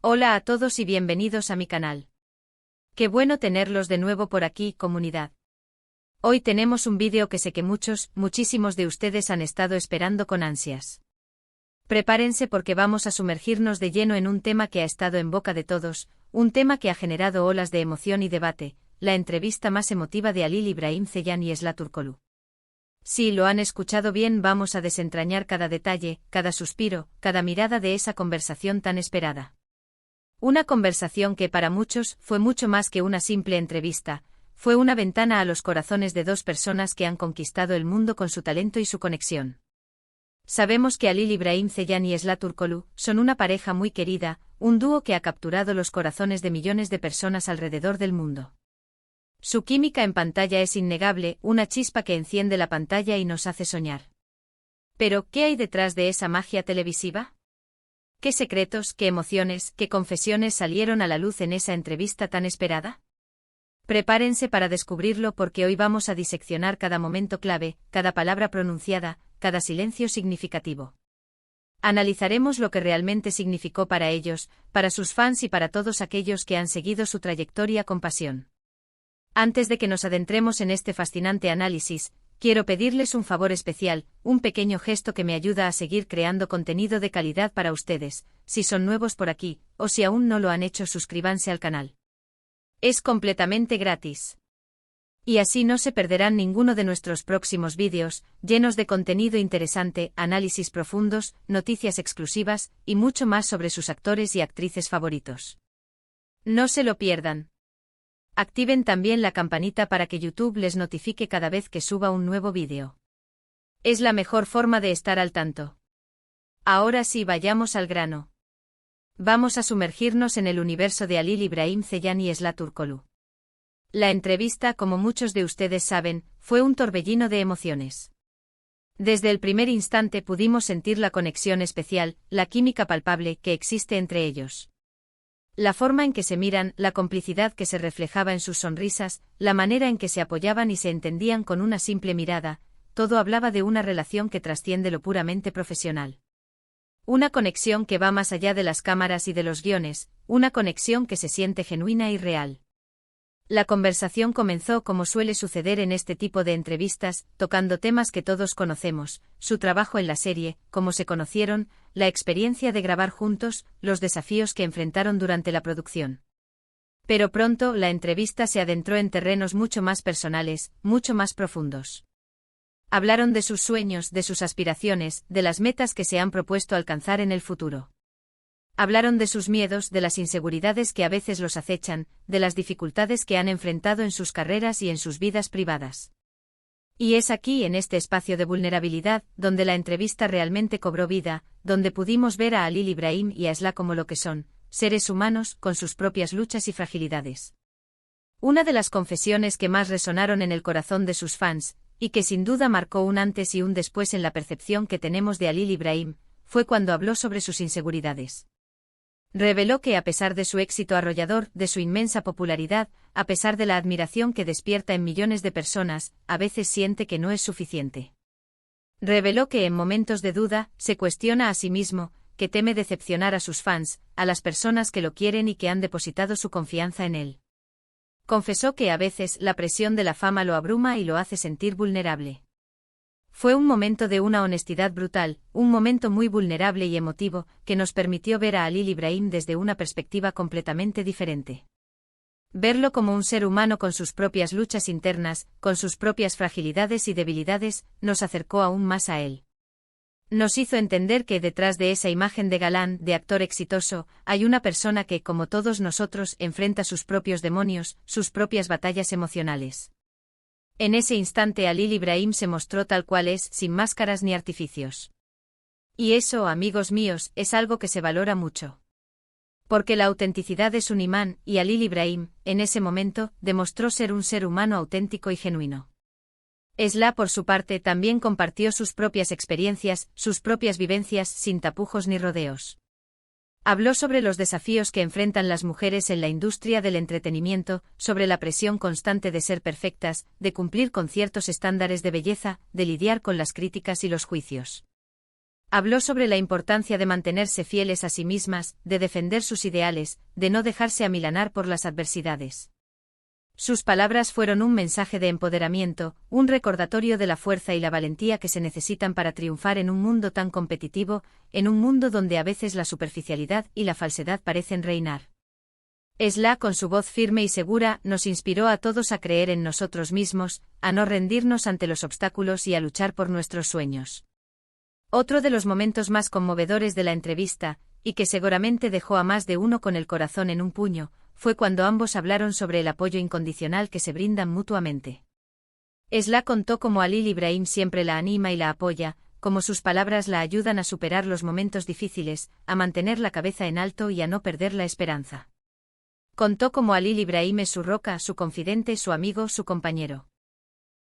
Hola a todos y bienvenidos a mi canal. Qué bueno tenerlos de nuevo por aquí, comunidad. Hoy tenemos un vídeo que sé que muchísimos de ustedes han estado esperando con ansias. Prepárense porque vamos a sumergirnos de lleno en un tema que ha estado en boca de todos, un tema que ha generado olas de emoción y debate, la entrevista más emotiva de Halil İbrahim Ceylan y Esla Turkoglu. Si lo han escuchado bien, vamos a desentrañar cada detalle, cada suspiro, cada mirada de esa conversación tan esperada. Una conversación que para muchos fue mucho más que una simple entrevista, fue una ventana a los corazones de dos personas que han conquistado el mundo con su talento y su conexión. Sabemos que Halil İbrahim Ceylan y Esla Turkoglu son una pareja muy querida, un dúo que ha capturado los corazones de millones de personas alrededor del mundo. Su química en pantalla es innegable, una chispa que enciende la pantalla y nos hace soñar. Pero, ¿qué hay detrás de esa magia televisiva? ¿Qué secretos, qué emociones, qué confesiones salieron a la luz en esa entrevista tan esperada? Prepárense para descubrirlo porque hoy vamos a diseccionar cada momento clave, cada palabra pronunciada, cada silencio significativo. Analizaremos lo que realmente significó para ellos, para sus fans y para todos aquellos que han seguido su trayectoria con pasión. Antes de que nos adentremos en este fascinante análisis, quiero pedirles un favor especial, un pequeño gesto que me ayuda a seguir creando contenido de calidad para ustedes. Si son nuevos por aquí, o si aún no lo han hecho, suscríbanse al canal. Es completamente gratis. Y así no se perderán ninguno de nuestros próximos vídeos, llenos de contenido interesante, análisis profundos, noticias exclusivas, y mucho más sobre sus actores y actrices favoritos. No se lo pierdan. Activen también la campanita para que YouTube les notifique cada vez que suba un nuevo vídeo. Es la mejor forma de estar al tanto. Ahora sí, vayamos al grano. Vamos a sumergirnos en el universo de Halil İbrahim Ceylan y Esla Turkoglu. La entrevista, como muchos de ustedes saben, fue un torbellino de emociones. Desde el primer instante pudimos sentir la conexión especial, la química palpable que existe entre ellos. La forma en que se miran, la complicidad que se reflejaba en sus sonrisas, la manera en que se apoyaban y se entendían con una simple mirada, todo hablaba de una relación que trasciende lo puramente profesional. Una conexión que va más allá de las cámaras y de los guiones, una conexión que se siente genuina y real. La conversación comenzó como suele suceder en este tipo de entrevistas, tocando temas que todos conocemos, su trabajo en la serie, cómo se conocieron, la experiencia de grabar juntos, los desafíos que enfrentaron durante la producción. Pero pronto la entrevista se adentró en terrenos mucho más personales, mucho más profundos. Hablaron de sus sueños, de sus aspiraciones, de las metas que se han propuesto alcanzar en el futuro. Hablaron de sus miedos, de las inseguridades que a veces los acechan, de las dificultades que han enfrentado en sus carreras y en sus vidas privadas. Y es aquí, en este espacio de vulnerabilidad, donde la entrevista realmente cobró vida, donde pudimos ver a Halil İbrahim y a Esla como lo que son, seres humanos, con sus propias luchas y fragilidades. Una de las confesiones que más resonaron en el corazón de sus fans, y que sin duda marcó un antes y un después en la percepción que tenemos de Halil İbrahim, fue cuando habló sobre sus inseguridades. Reveló que a pesar de su éxito arrollador, de su inmensa popularidad, a pesar de la admiración que despierta en millones de personas, a veces siente que no es suficiente. Reveló que en momentos de duda, se cuestiona a sí mismo, que teme decepcionar a sus fans, a las personas que lo quieren y que han depositado su confianza en él. Confesó que a veces la presión de la fama lo abruma y lo hace sentir vulnerable. Fue un momento de una honestidad brutal, un momento muy vulnerable y emotivo, que nos permitió ver a Halil İbrahim desde una perspectiva completamente diferente. Verlo como un ser humano con sus propias luchas internas, con sus propias fragilidades y debilidades, nos acercó aún más a él. Nos hizo entender que detrás de esa imagen de galán, de actor exitoso, hay una persona que, como todos nosotros, enfrenta sus propios demonios, sus propias batallas emocionales. En ese instante Halil İbrahim se mostró tal cual es, sin máscaras ni artificios. Y eso, amigos míos, es algo que se valora mucho. Porque la autenticidad es un imán, y Halil İbrahim, en ese momento, demostró ser un ser humano auténtico y genuino. Esla, por su parte, también compartió sus propias experiencias, sus propias vivencias, sin tapujos ni rodeos. Habló sobre los desafíos que enfrentan las mujeres en la industria del entretenimiento, sobre la presión constante de ser perfectas, de cumplir con ciertos estándares de belleza, de lidiar con las críticas y los juicios. Habló sobre la importancia de mantenerse fieles a sí mismas, de defender sus ideales, de no dejarse amilanar por las adversidades. Sus palabras fueron un mensaje de empoderamiento, un recordatorio de la fuerza y la valentía que se necesitan para triunfar en un mundo tan competitivo, en un mundo donde a veces la superficialidad y la falsedad parecen reinar. Esla, con su voz firme y segura, nos inspiró a todos a creer en nosotros mismos, a no rendirnos ante los obstáculos y a luchar por nuestros sueños. Otro de los momentos más conmovedores de la entrevista, y que seguramente dejó a más de uno con el corazón en un puño, fue cuando ambos hablaron sobre el apoyo incondicional que se brindan mutuamente. Esla contó cómo Halil Ibrahim siempre la anima y la apoya, cómo sus palabras la ayudan a superar los momentos difíciles, a mantener la cabeza en alto y a no perder la esperanza. Contó cómo Halil Ibrahim es su roca, su confidente, su amigo, su compañero.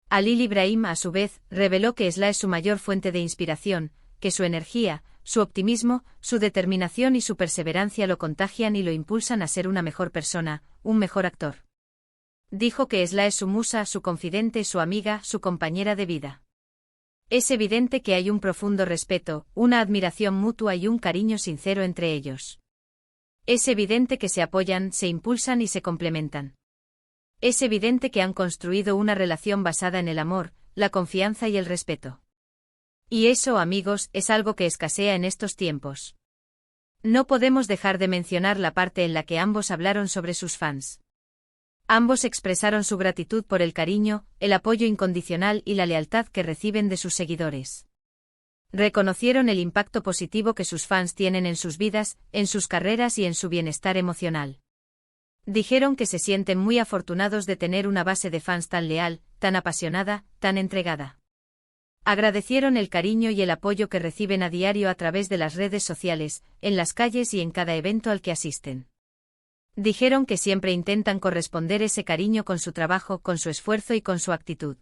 Halil Ibrahim, a su vez, reveló que Esla es su mayor fuente de inspiración, que su energía, su optimismo, su determinación y su perseverancia lo contagian y lo impulsan a ser una mejor persona, un mejor actor. Dijo que Esla es su musa, su confidente, su amiga, su compañera de vida. Es evidente que hay un profundo respeto, una admiración mutua y un cariño sincero entre ellos. Es evidente que se apoyan, se impulsan y se complementan. Es evidente que han construido una relación basada en el amor, la confianza y el respeto. Y eso, amigos, es algo que escasea en estos tiempos. No podemos dejar de mencionar la parte en la que ambos hablaron sobre sus fans. Ambos expresaron su gratitud por el cariño, el apoyo incondicional y la lealtad que reciben de sus seguidores. Reconocieron el impacto positivo que sus fans tienen en sus vidas, en sus carreras y en su bienestar emocional. Dijeron que se sienten muy afortunados de tener una base de fans tan leal, tan apasionada, tan entregada. Agradecieron el cariño y el apoyo que reciben a diario a través de las redes sociales, en las calles y en cada evento al que asisten. Dijeron que siempre intentan corresponder ese cariño con su trabajo, con su esfuerzo y con su actitud.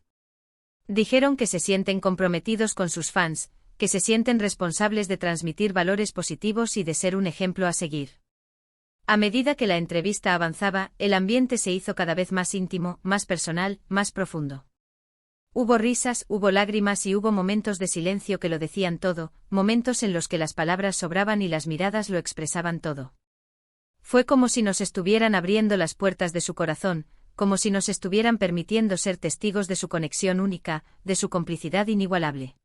Dijeron que se sienten comprometidos con sus fans, que se sienten responsables de transmitir valores positivos y de ser un ejemplo a seguir. A medida que la entrevista avanzaba, el ambiente se hizo cada vez más íntimo, más personal, más profundo. Hubo risas, hubo lágrimas y hubo momentos de silencio que lo decían todo, momentos en los que las palabras sobraban y las miradas lo expresaban todo. Fue como si nos estuvieran abriendo las puertas de su corazón, como si nos estuvieran permitiendo ser testigos de su conexión única, de su complicidad inigualable.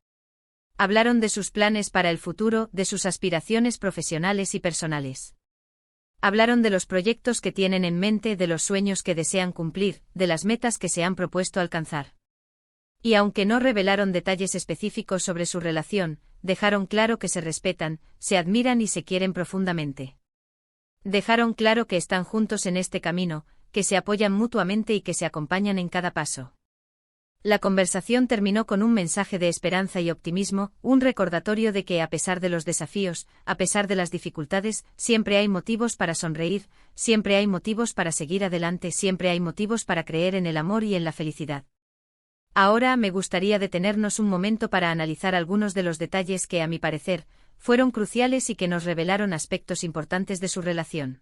Hablaron de sus planes para el futuro, de sus aspiraciones profesionales y personales. Hablaron de los proyectos que tienen en mente, de los sueños que desean cumplir, de las metas que se han propuesto alcanzar. Y aunque no revelaron detalles específicos sobre su relación, dejaron claro que se respetan, se admiran y se quieren profundamente. Dejaron claro que están juntos en este camino, que se apoyan mutuamente y que se acompañan en cada paso. La conversación terminó con un mensaje de esperanza y optimismo, un recordatorio de que a pesar de los desafíos, a pesar de las dificultades, siempre hay motivos para sonreír, siempre hay motivos para seguir adelante, siempre hay motivos para creer en el amor y en la felicidad. Ahora me gustaría detenernos un momento para analizar algunos de los detalles que, a mi parecer, fueron cruciales y que nos revelaron aspectos importantes de su relación.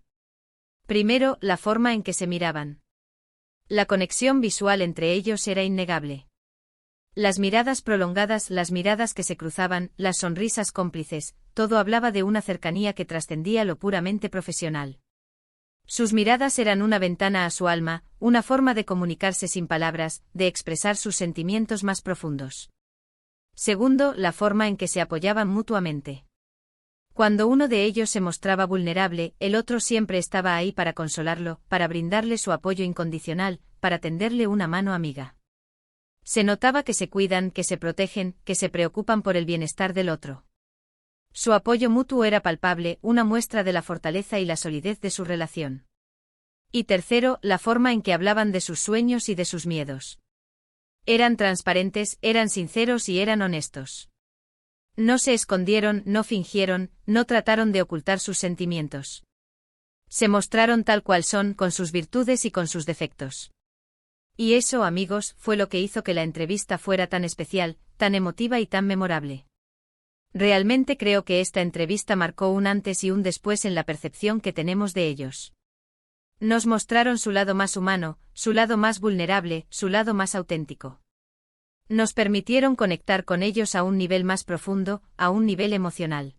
Primero, la forma en que se miraban. La conexión visual entre ellos era innegable. Las miradas prolongadas, las miradas que se cruzaban, las sonrisas cómplices, todo hablaba de una cercanía que trascendía lo puramente profesional. Sus miradas eran una ventana a su alma, una forma de comunicarse sin palabras, de expresar sus sentimientos más profundos. Segundo, la forma en que se apoyaban mutuamente. Cuando uno de ellos se mostraba vulnerable, el otro siempre estaba ahí para consolarlo, para brindarle su apoyo incondicional, para tenderle una mano amiga. Se notaba que se cuidan, que se protegen, que se preocupan por el bienestar del otro. Su apoyo mutuo era palpable, una muestra de la fortaleza y la solidez de su relación. Y tercero, la forma en que hablaban de sus sueños y de sus miedos. Eran transparentes, eran sinceros y eran honestos. No se escondieron, no fingieron, no trataron de ocultar sus sentimientos. Se mostraron tal cual son, con sus virtudes y con sus defectos. Y eso, amigos, fue lo que hizo que la entrevista fuera tan especial, tan emotiva y tan memorable. Realmente creo que esta entrevista marcó un antes y un después en la percepción que tenemos de ellos. Nos mostraron su lado más humano, su lado más vulnerable, su lado más auténtico. Nos permitieron conectar con ellos a un nivel más profundo, a un nivel emocional.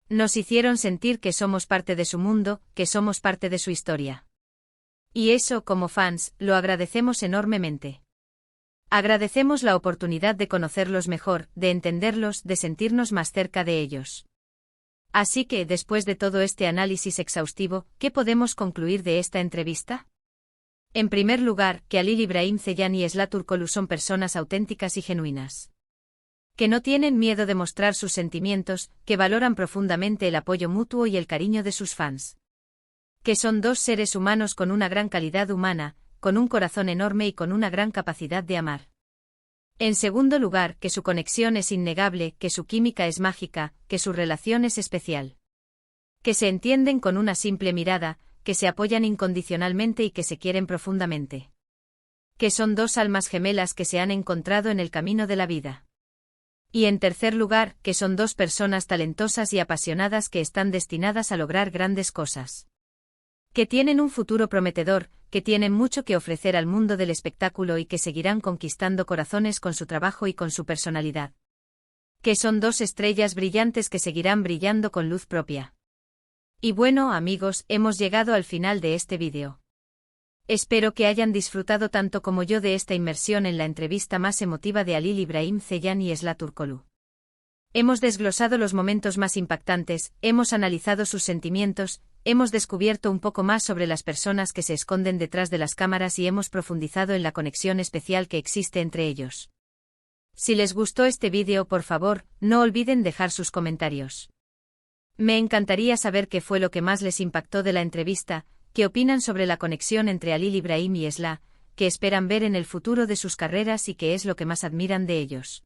Nos hicieron sentir que somos parte de su mundo, que somos parte de su historia. Y eso, como fans, lo agradecemos enormemente. Agradecemos la oportunidad de conocerlos mejor, de entenderlos, de sentirnos más cerca de ellos. Así que, después de todo este análisis exhaustivo, ¿qué podemos concluir de esta entrevista? En primer lugar, que Halil Ibrahim Ceylan y Esla Turkoglu son personas auténticas y genuinas. Que no tienen miedo de mostrar sus sentimientos, que valoran profundamente el apoyo mutuo y el cariño de sus fans. Que son dos seres humanos con una gran calidad humana, con un corazón enorme y con una gran capacidad de amar. En segundo lugar, que su conexión es innegable, que su química es mágica, que su relación es especial. Que se entienden con una simple mirada, que se apoyan incondicionalmente y que se quieren profundamente. Que son dos almas gemelas que se han encontrado en el camino de la vida. Y en tercer lugar, que son dos personas talentosas y apasionadas que están destinadas a lograr grandes cosas. Que tienen un futuro prometedor, que tienen mucho que ofrecer al mundo del espectáculo y que seguirán conquistando corazones con su trabajo y con su personalidad. Que son dos estrellas brillantes que seguirán brillando con luz propia. Y bueno, amigos, hemos llegado al final de este vídeo. Espero que hayan disfrutado tanto como yo de esta inmersión en la entrevista más emotiva de Halil Ibrahim Ceylan y Esla Turkoglu. Hemos desglosado los momentos más impactantes, hemos analizado sus sentimientos, hemos descubierto un poco más sobre las personas que se esconden detrás de las cámaras y hemos profundizado en la conexión especial que existe entre ellos. Si les gustó este vídeo, por favor, no olviden dejar sus comentarios. Me encantaría saber qué fue lo que más les impactó de la entrevista, qué opinan sobre la conexión entre Halil Ibrahim y Esla, qué esperan ver en el futuro de sus carreras y qué es lo que más admiran de ellos.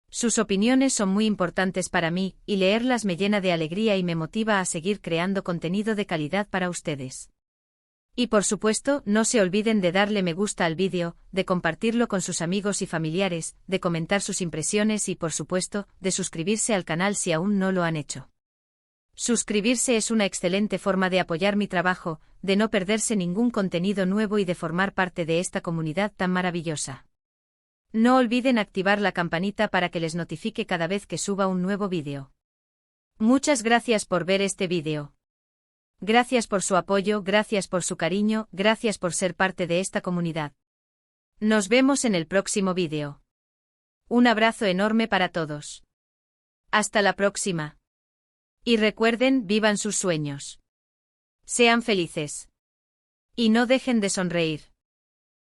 Sus opiniones son muy importantes para mí, y leerlas me llena de alegría y me motiva a seguir creando contenido de calidad para ustedes. Y por supuesto, no se olviden de darle me gusta al vídeo, de compartirlo con sus amigos y familiares, de comentar sus impresiones y por supuesto, de suscribirse al canal si aún no lo han hecho. Suscribirse es una excelente forma de apoyar mi trabajo, de no perderse ningún contenido nuevo y de formar parte de esta comunidad tan maravillosa. No olviden activar la campanita para que les notifique cada vez que suba un nuevo vídeo. Muchas gracias por ver este vídeo. Gracias por su apoyo, gracias por su cariño, gracias por ser parte de esta comunidad. Nos vemos en el próximo vídeo. Un abrazo enorme para todos. Hasta la próxima. Y recuerden, vivan sus sueños. Sean felices. Y no dejen de sonreír.